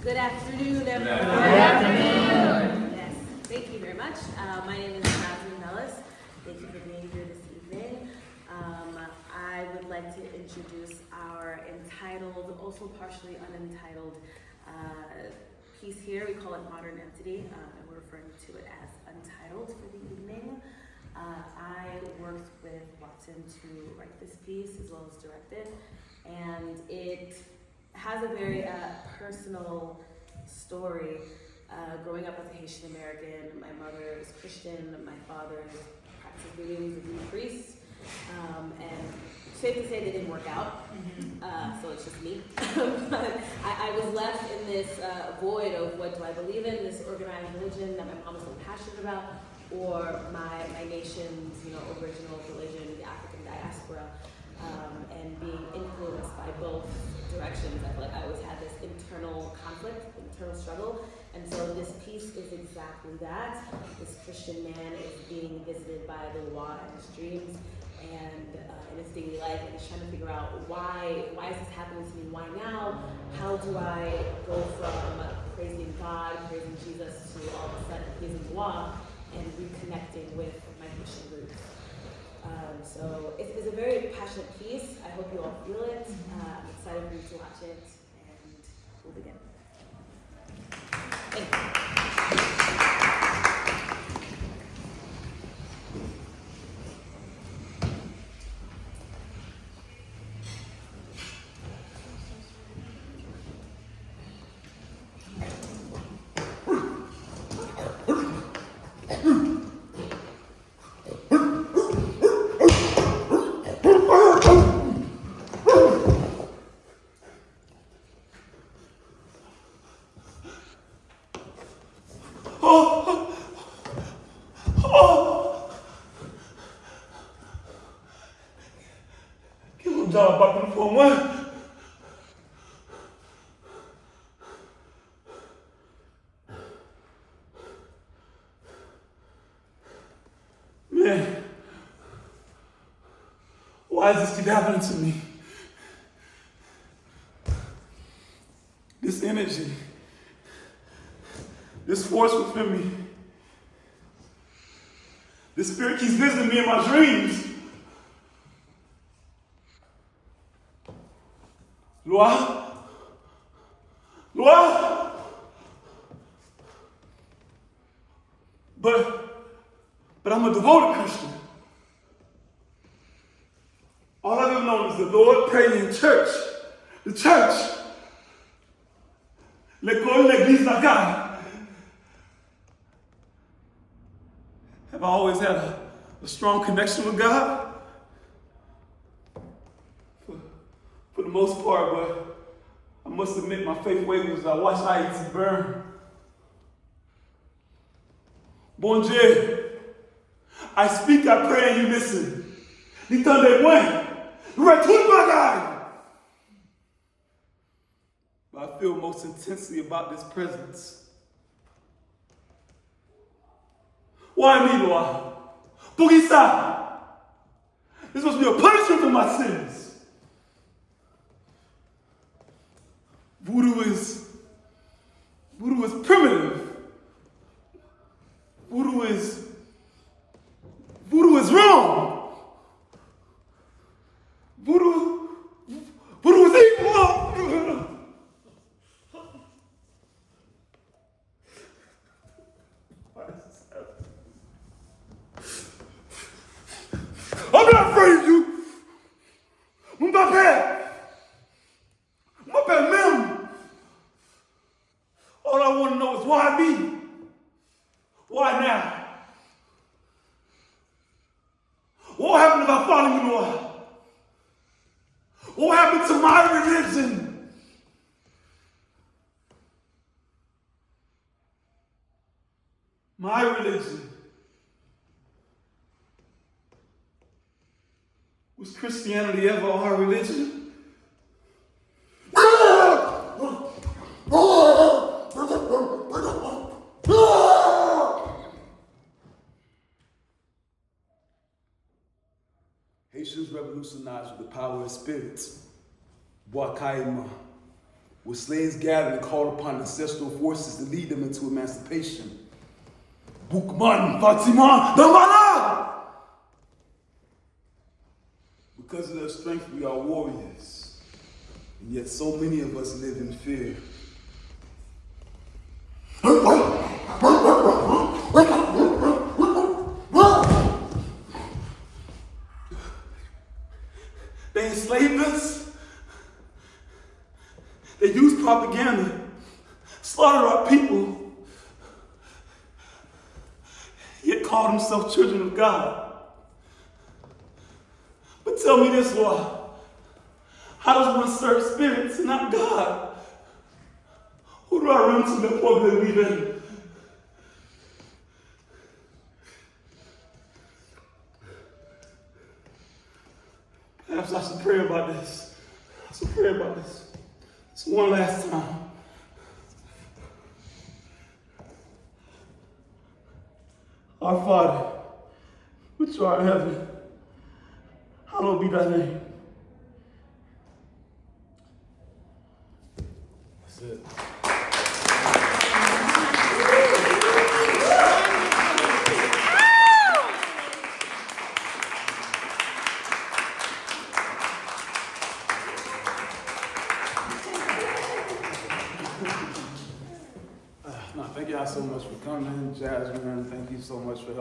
Good afternoon, everyone. Good afternoon. Yes, thank you very much. My name is Jasmine Belis. Thank you for being here this evening. I would like to introduce our entitled, also partially unentitled piece here. We call it Modern Entity, and we're referring to it as Untitled for the evening. I worked with Watson to write this piece as well as direct it, and it has a very personal story. Growing up as a Haitian American, my mother is Christian, my father is practicing as a Jewish priest, and safe to say they didn't work out, so it's just me. But I was left in this void of what do I believe in, this organized religion that my mom was so passionate about, or my nation's original religion, the African diaspora. And being influenced by both directions, I feel like I always had this internal conflict, internal struggle, and so this piece is exactly that. This Christian man is being visited by the Loa in his dreams, and in his daily life, and he's trying to figure out why is this happening to me? Why now? How do I go from praising God, praising Jesus, to all of a sudden praising Loa and reconnecting with my Christian roots? So it's a very passionate piece. I hope you all feel it. I'm excited for you to watch it, and we'll begin. Thank you. Man, why does this keep happening to me? This energy, this force within me, this spirit keeps visiting me in my dreams. Loa? But I'm a devoted Christian. All I've ever known is the Lord praying in church. The church. L'école, l'église, la God. Have I always had a strong connection with God? For the most part, but I must admit my faith wavered as I watched Haiti burn. Bon Dieu, I speak, I pray, and you listen. N'entendez-moi. Retourne bagaille. But I feel most intensely about this presence. Why me, Loa? Pour qui ça? This must be a punishment for my sins. Voodoo is primitive. Voodoo is wrong. Voodoo is evil. I'm not afraid of you. Mon père même. All I want to know is why me? Why now? What happened if I follow you, Lord? What happened to my religion? My religion. Was Christianity ever our religion? Haitians revolutionized with the power of spirits. Boakaima, where slaves gathered and called upon ancestral forces to lead them into emancipation. Boukman, Fatima, Dambala! Because of their strength, we are warriors. And yet so many of us live in fear. They enslaved us. They used propaganda, slaughtered our people, yet called themselves children of God. But tell me this, Lord, how does one serve spirits and not God? Who do I run to that problem we live in? Perhaps I should pray about this. I should pray about this. It's one last time. Our Father, which art in heaven, hallowed be thy name. That's it. Thank y'all so much for coming, Jasmine. Thank you so much for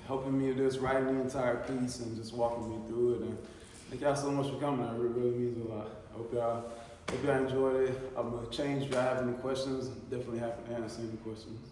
helping me with this, writing the entire piece and just walking me through it. And thank y'all so much for coming. It really means a lot. I hope y'all enjoyed it. I'm gonna change if y'all have any questions. Definitely happy to answer any questions.